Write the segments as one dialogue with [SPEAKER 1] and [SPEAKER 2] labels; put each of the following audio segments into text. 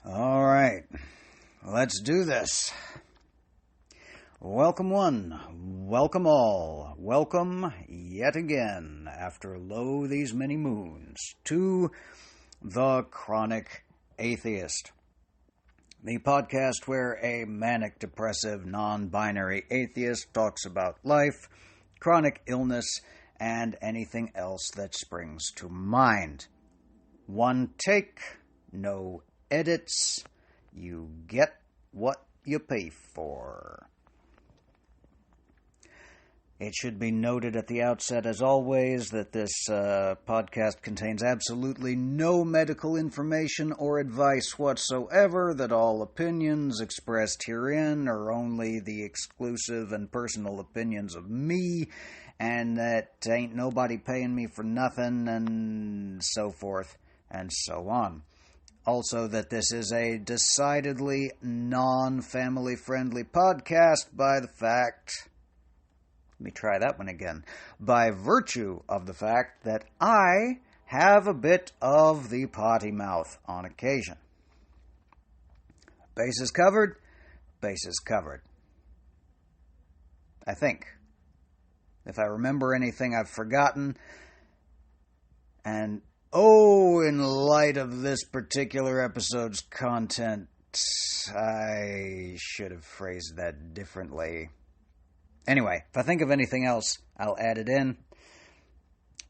[SPEAKER 1] All right, let's do this. Welcome one, welcome all, welcome yet again, after lo these many moons, to The Chronic Atheist, the podcast where a manic, depressive, non-binary atheist talks about life, chronic illness, and anything else that springs to mind. One take, no edits, you get what you pay for. It should be noted at the outset, as always, that this podcast contains absolutely no medical information or advice whatsoever, that all opinions expressed herein are only the exclusive and personal opinions of me, and that ain't nobody paying me for nothing, and so forth and so on. Also, that this is a decidedly non-family friendly podcast by virtue of the fact that I have a bit of the potty mouth on occasion. Bases covered, bases covered. I think. If I remember anything I've forgotten, and in light of this particular episode's content, I should have phrased that differently. Anyway, if I think of anything else, I'll add it in.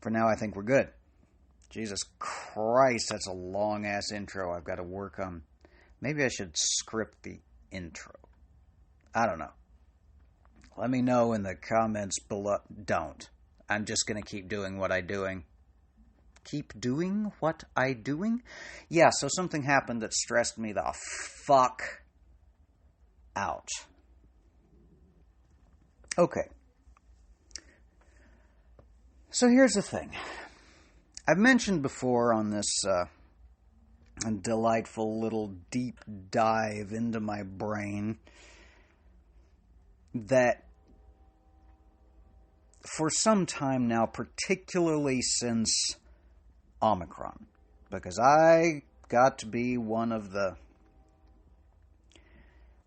[SPEAKER 1] For now, I think we're good. Jesus Christ, that's a long-ass intro I've got to work on. Maybe I should script the intro. I don't know. Let me know in the comments below. Don't. I'm just going to keep doing what I'm doing. Keep doing what I'm doing? Yeah, so something happened that stressed me the fuck out. Okay. So here's the thing. I've mentioned before on this delightful little deep dive into my brain that for some time now, particularly since Omicron, because I got to be one of the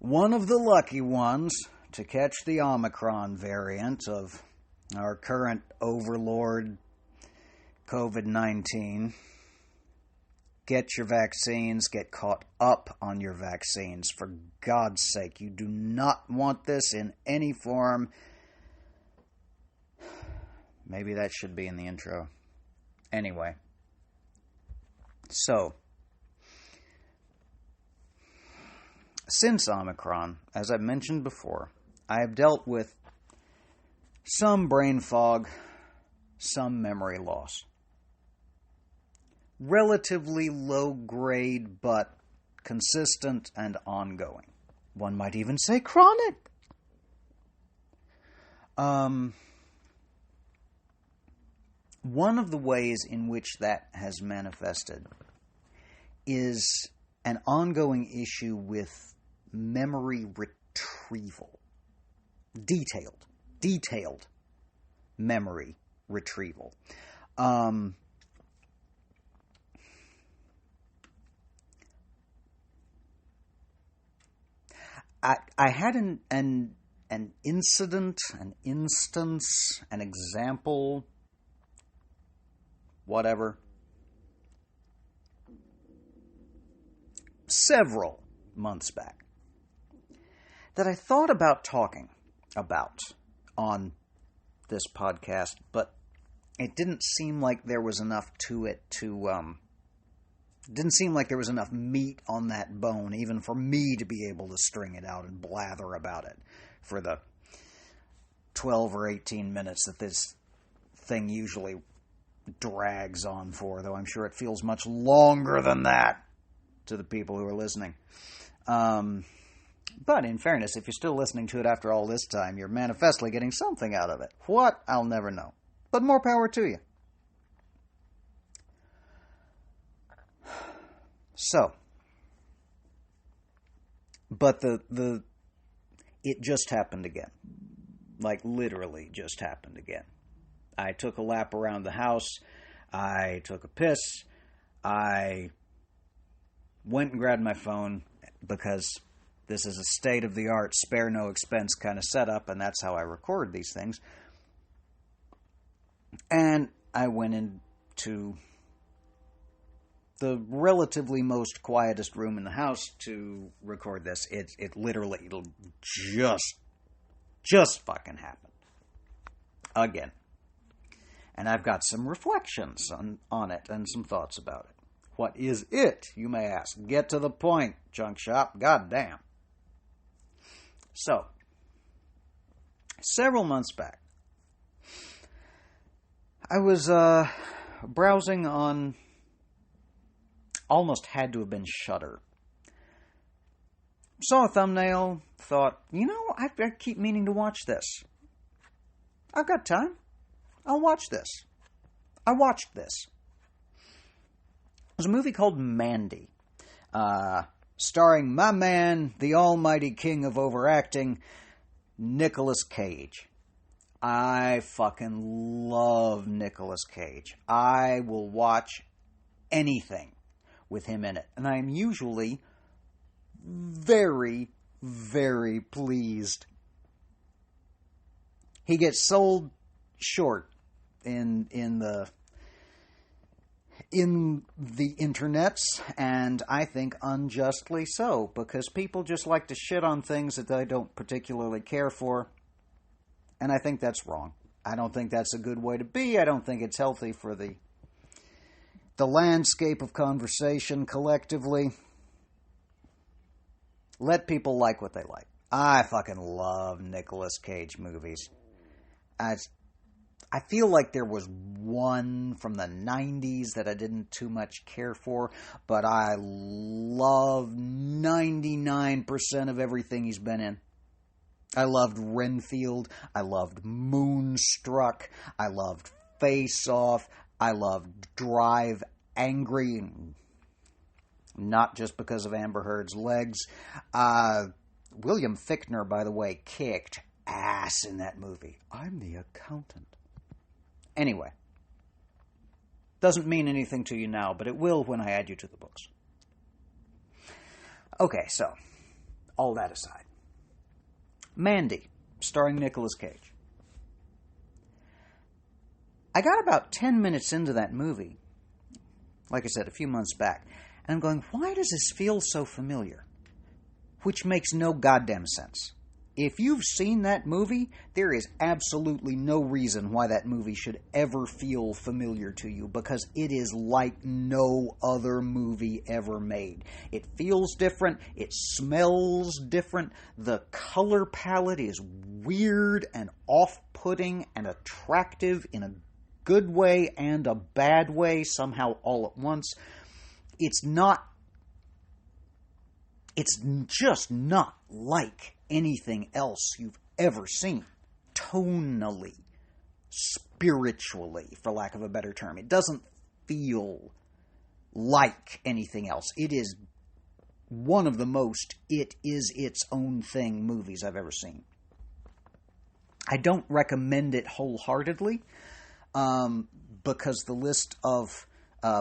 [SPEAKER 1] lucky ones to catch the Omicron variant of our current overlord, COVID-19. Get your vaccines. Get caught up on your vaccines. For God's sake, you do not want this in any form. Maybe that should be in the intro. Anyway. So, since Omicron, as I've mentioned before, I have dealt with some brain fog, some memory loss. Relatively low grade, but consistent and ongoing. One might even say chronic. One of the ways in which that has manifested is an ongoing issue with memory retrieval. Detailed memory retrieval. I had an incident, an instance, an example, whatever, several months back, that I thought about talking about on this podcast, but it didn't seem like there was enough to it didn't seem like there was enough meat on that bone, even for me to be able to string it out and blather about it for the 12 or 18 minutes that this thing usually drags on for, though I'm sure it feels much longer than that to the people who are listening. But in fairness, if you're still listening to it after all this time, you're manifestly getting something out of it. What? I'll never know. But more power to you. So, but it just happened again. Like, literally just happened again. I took a lap around the house. I took a piss. I went and grabbed my phone because this is a state-of-the-art, spare-no-expense kind of setup, and that's how I record these things. And I went into the relatively most quietest room in the house to record this. It'll just fucking happen. Again. And I've got some reflections on it and some thoughts about it. What is it, you may ask? Get to the point, Junkshop. Goddamn. So, several months back, I was browsing on, almost had to have been Shudder. Saw a thumbnail, thought, I keep meaning to watch this. I've got time. I'll watch this. I watched this. It was a movie called MANDY, starring my man, the almighty king of overacting, Nicolas Cage. I fucking love Nicolas Cage. I will watch anything with him in it. And I am usually very, very pleased. He gets sold short in the internets, and I think unjustly so, because people just like to shit on things that they don't particularly care for, and I think that's wrong. I don't think that's a good way to be. I don't think it's healthy for the landscape of conversation collectively. Let people like what they like. I fucking love Nicolas Cage movies. I feel like there was one from the 90s that I didn't too much care for, but I love 99% of everything he's been in. I loved Renfield. I loved Moonstruck. I loved Face Off. I loved Drive Angry, not just because of Amber Heard's legs. William Fichtner, by the way, kicked ass in that movie. I'm the accountant. Anyway, doesn't mean anything to you now, but it will when I add you to the books. Okay, so, all that aside. MANDY, starring Nicolas Cage. I got about 10 minutes into that movie, like I said, a few months back, and I'm going, why does this feel so familiar? Which makes no goddamn sense. If you've seen that movie, there is absolutely no reason why that movie should ever feel familiar to you, because it is like no other movie ever made. It feels different. It smells different. The color palette is weird and off-putting and attractive in a good way and a bad way, somehow all at once. It's just not like anything else you've ever seen. Tonally, spiritually, for lack of a better term. It doesn't feel like anything else. It is one of the most it is its own thing movies I've ever seen. I don't recommend it wholeheartedly, because the list of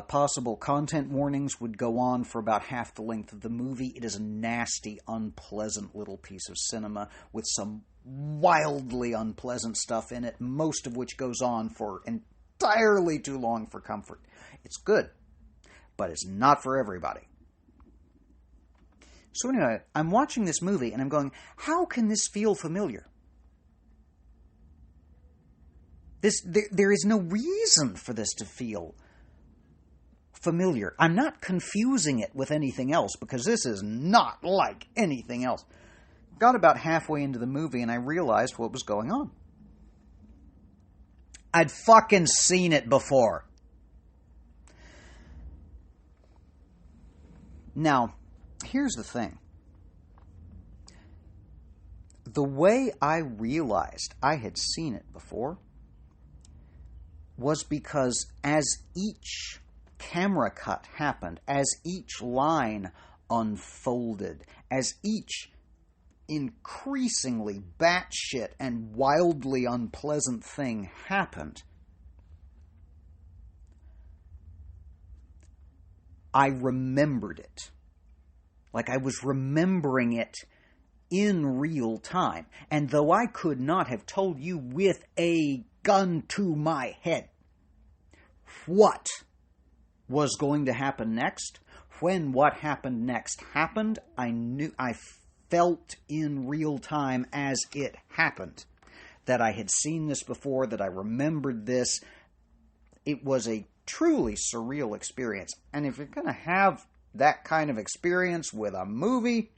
[SPEAKER 1] possible content warnings would go on for about half the length of the movie. It is a nasty, unpleasant little piece of cinema with some wildly unpleasant stuff in it, most of which goes on for entirely too long for comfort. It's good, but it's not for everybody. So anyway, I'm watching this movie and I'm going, how can this feel familiar? There is no reason for this to feel familiar. I'm not confusing it with anything else, because this is not like anything else. Got about halfway into the movie and I realized what was going on. I'd fucking seen it before. Now, here's the thing. The way I realized I had seen it before was because as each camera cut happened, as each line unfolded, as each increasingly batshit and wildly unpleasant thing happened, I remembered it. Like I was remembering it in real time. And though I could not have told you with a gun to my head what was going to happen next, when what happened next happened, I felt in real time as it happened that I had seen this before, that I remembered this. It was a truly surreal experience. And if you're going to have that kind of experience with a movie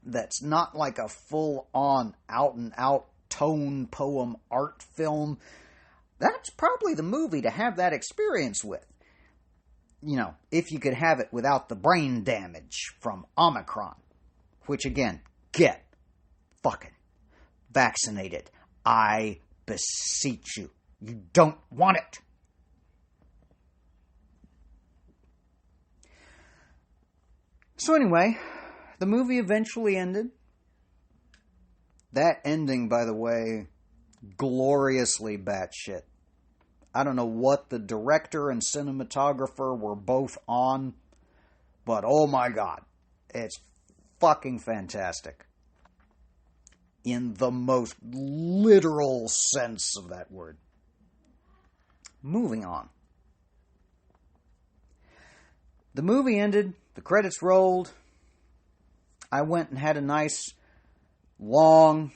[SPEAKER 1] that's not like a full-on, out-and-out tone poem art film, that's probably the movie to have that experience with. You know, if you could have it without the brain damage from Omicron. Which, again, get fucking vaccinated. I beseech you. You don't want it. So anyway, the movie eventually ended. That ending, by the way, gloriously batshit. I don't know what the director and cinematographer were both on, but oh my god, it's fucking fantastic. In the most literal sense of that word. Moving on. The movie ended, the credits rolled. I went and had a nice, long,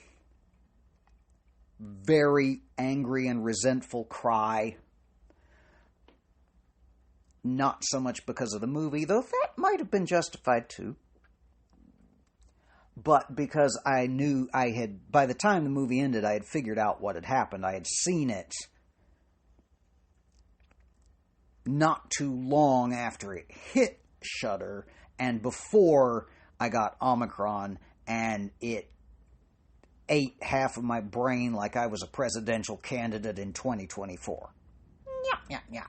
[SPEAKER 1] very angry and resentful cry. Not so much because of the movie, though that might have been justified too. But because I knew by the time the movie ended, I had figured out what had happened. I had seen it not too long after it hit Shudder and before I got Omicron, and it ate half of my brain like I was a presidential candidate in 2024. Yeah.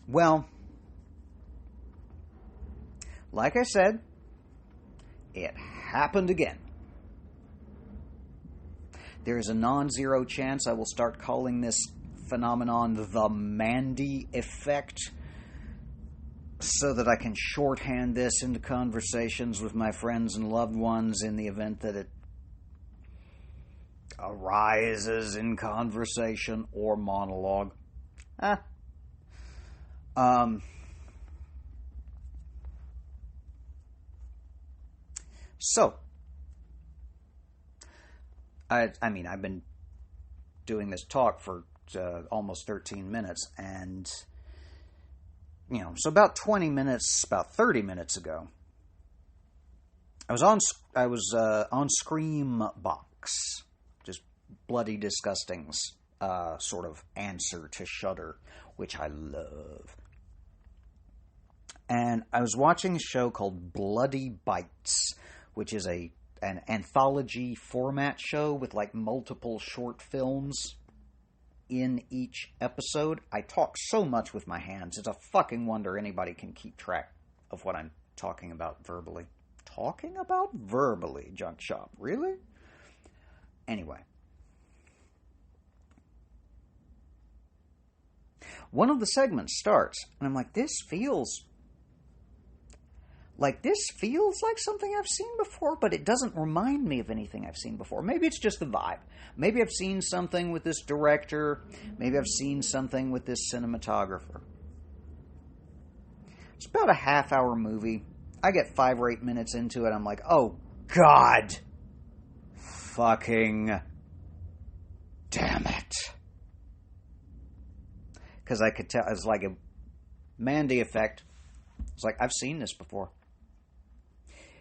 [SPEAKER 1] Well, like I said, it happened again. There is a non-zero chance I will start calling this phenomenon the MANDY effect, so that I can shorthand this into conversations with my friends and loved ones in the event that it arises in conversation or monologue. So, I've been doing this talk for almost 13 minutes, and so about 20 minutes, about 30 minutes ago, I was on Screambox, just Bloody Disgusting's sort of answer to Shudder, which I love. And I was watching a show called Bloody Bites, which is an anthology format show with like multiple short films in each episode. I talk so much with my hands. It's a fucking wonder anybody can keep track of what I'm talking about verbally. Talking about verbally, Junkshop. Really? Anyway. One of the segments starts, and I'm like, this feels like something I've seen before, but it doesn't remind me of anything I've seen before. Maybe it's just the vibe. Maybe I've seen something with this director. Maybe I've seen something with this cinematographer. It's about a half-hour movie. I get 5 or 8 minutes into it. I'm like, oh, God. Fucking damn it. Because I could tell, it's like a Mandy effect. It's like, I've seen this before.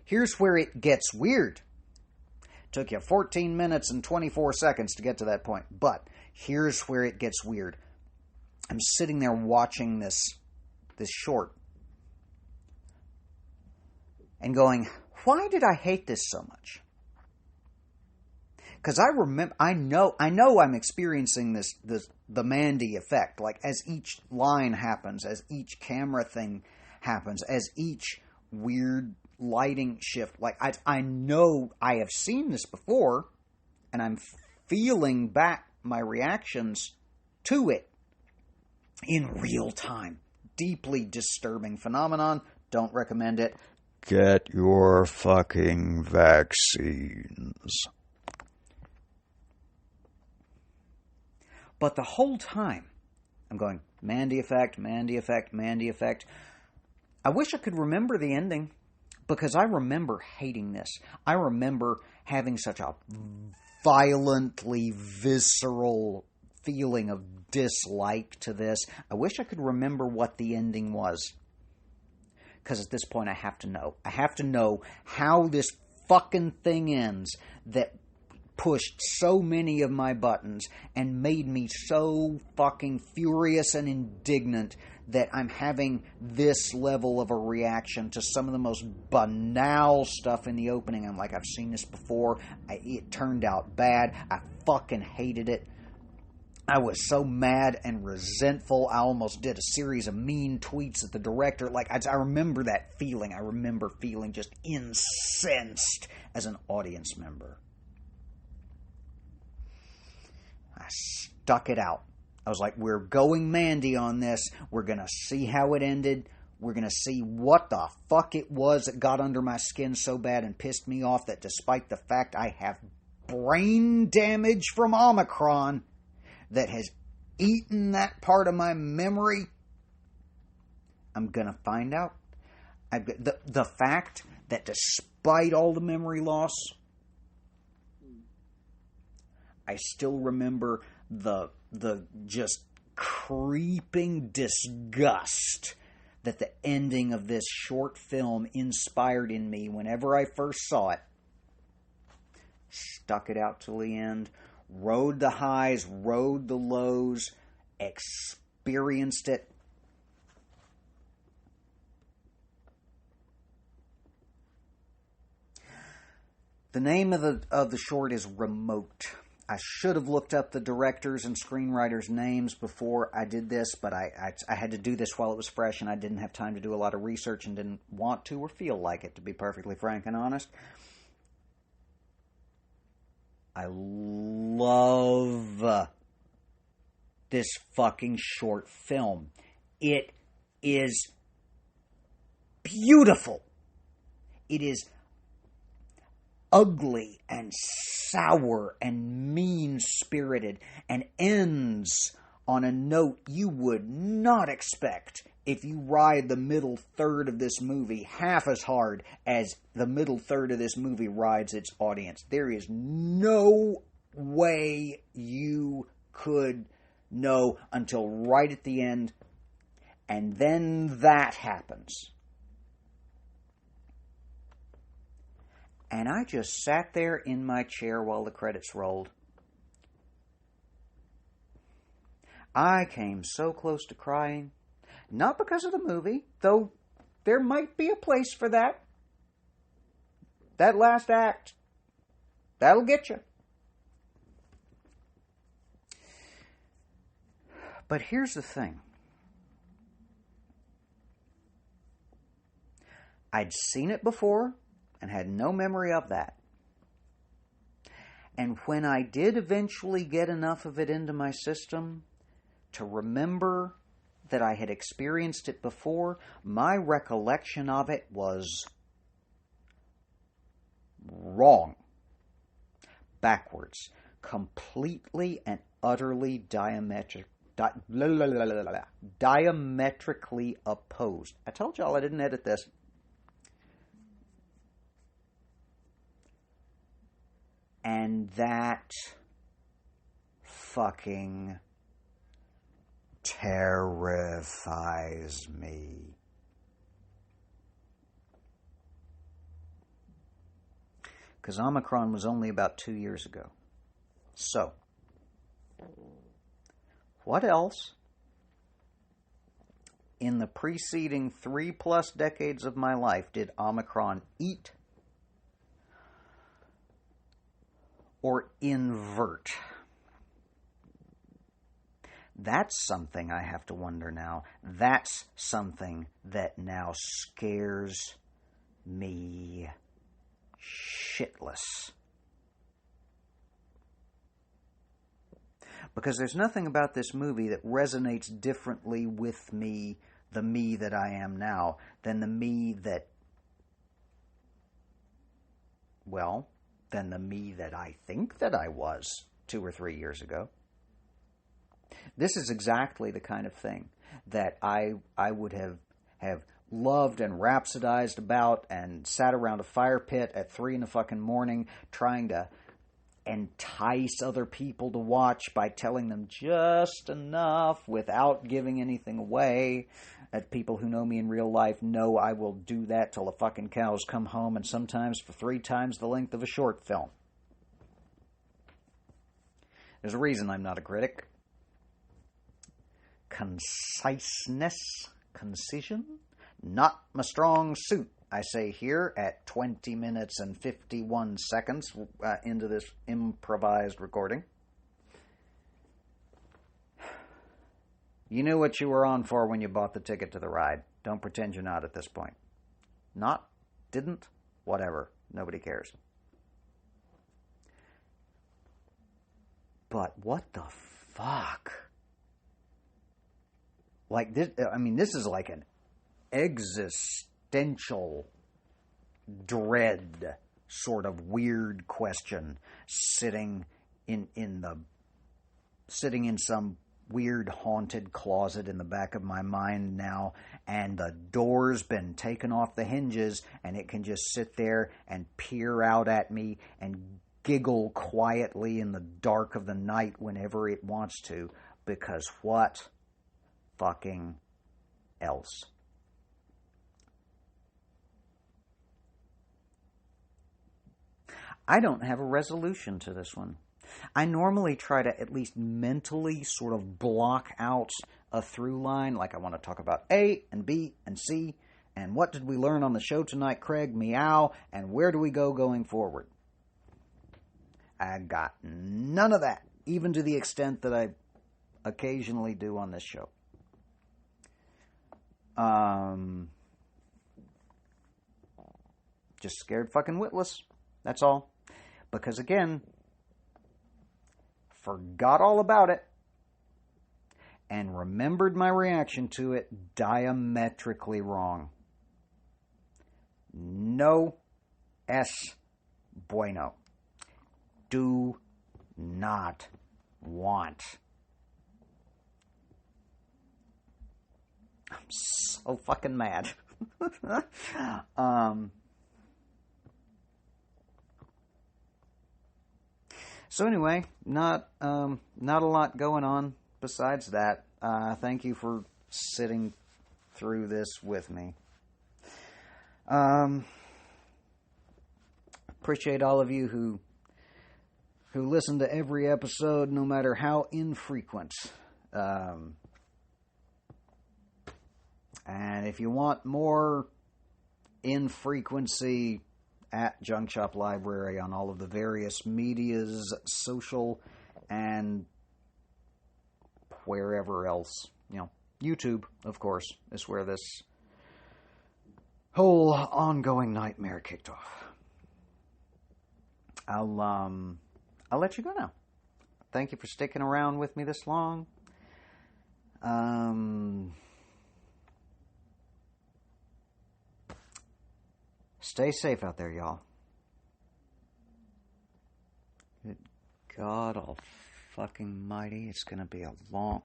[SPEAKER 1] Here's where it gets weird. Took you 14 minutes and 24 seconds to get to that point. But here's where it gets weird. I'm sitting there watching this short and going, why did I hate this so much? Because I know I'm experiencing the Mandy effect. Like, as each line happens, as each camera thing happens, as each weird lighting shift, like, I know I have seen this before, and I'm feeling back my reactions to it in real time. deeply disturbing phenomenon. Don't recommend it. Get your fucking vaccines. But the whole time, I'm going, Mandy effect, Mandy effect, Mandy effect. I wish I could remember the ending, because I remember hating this. I remember having such a violently visceral feeling of dislike to this. I wish I could remember what the ending was. Because at this point I have to know. I have to know how this fucking thing ends that pushed so many of my buttons and made me so fucking furious and indignant that I'm having this level of a reaction to some of the most banal stuff in the opening. I'm like, I've seen this before. It turned out bad. I fucking hated it. I was so mad and resentful. I almost did a series of mean tweets at the director. Like, I remember that feeling. I remember feeling just incensed as an audience member. I stuck it out. I was like, we're going Mandy on this. We're going to see how it ended. We're going to see what the fuck it was that got under my skin so bad and pissed me off that despite the fact I have brain damage from Omicron that has eaten that part of my memory, I'm going to find out. The fact that despite all the memory loss, I still remember the just creeping disgust that the ending of this short film inspired in me whenever I first saw it. Stuck it out till the end, rode the highs, rode the lows, experienced it. The name of the short is Remote. I should have looked up the directors and screenwriters' names before I did this, but I had to do this while it was fresh, and I didn't have time to do a lot of research and didn't want to or feel like it, to be perfectly frank and honest. I love this fucking short film. It is beautiful. It is ugly and sour and mean-spirited and ends on a note you would not expect if you ride the middle third of this movie half as hard as the middle third of this movie rides its audience. There is no way you could know until right at the end, and then that happens. And I just sat there in my chair while the credits rolled. I came so close to crying. Not because of the movie, though there might be a place for that. That last act, that'll get you. But here's the thing. I'd seen it before and had no memory of that. And when I did eventually get enough of it into my system to remember that I had experienced it before, my recollection of it was wrong. Backwards. Completely and utterly diametrically opposed. I told y'all I didn't edit this. And that fucking terrifies me. Because Omicron was only about 2 years ago. So, what else in the preceding 3+ decades of my life did Omicron eat or invert? That's something I have to wonder now. That's something that now scares me shitless. Because there's nothing about this movie that resonates differently with me the me that I am now than the me that, well, than the me that I think that I was 2 or 3 years ago. This is exactly the kind of thing that I would have loved and rhapsodized about and sat around a fire pit at 3 in the fucking morning trying to entice other people to watch by telling them just enough without giving anything away. That people who know me in real life know I will do that till the fucking cows come home, and sometimes for 3 times the length of a short film. There's a reason I'm not a critic. Conciseness, concision, not my strong suit, I say here at 20 minutes and 51 seconds into this improvised recording. You knew what you were on for when you bought the ticket to the ride. Don't pretend you're not at this point. Not, didn't, whatever. Nobody cares. But what the fuck? Like this, I mean, this is like an existential dread sort of weird question sitting in some weird haunted closet in the back of my mind now, and the door's been taken off the hinges and it can just sit there and peer out at me and giggle quietly in the dark of the night whenever it wants to, because what fucking else? I don't have a resolution to this one. I normally try to at least mentally sort of block out a through line, like I want to talk about A and B and C, and what did we learn on the show tonight, Craig, meow, and where do we go going forward? I got none of that, even to the extent that I occasionally do on this show. Just scared fucking witless. That's all. Because again, forgot all about it and remembered my reaction to it diametrically wrong. No es bueno. Do not want. I'm so fucking mad. So anyway, not a lot going on besides that. Thank you for sitting through this with me. Appreciate all of you who listen to every episode, no matter how infrequent. And if you want more infrequency, at Junkshop Library on all of the various medias, social, and wherever else. You know, YouTube, of course, is where this whole ongoing nightmare kicked off. I'll let you go now. Thank you for sticking around with me this long. Stay safe out there, y'all. Good God all fucking mighty. It's going to be a long...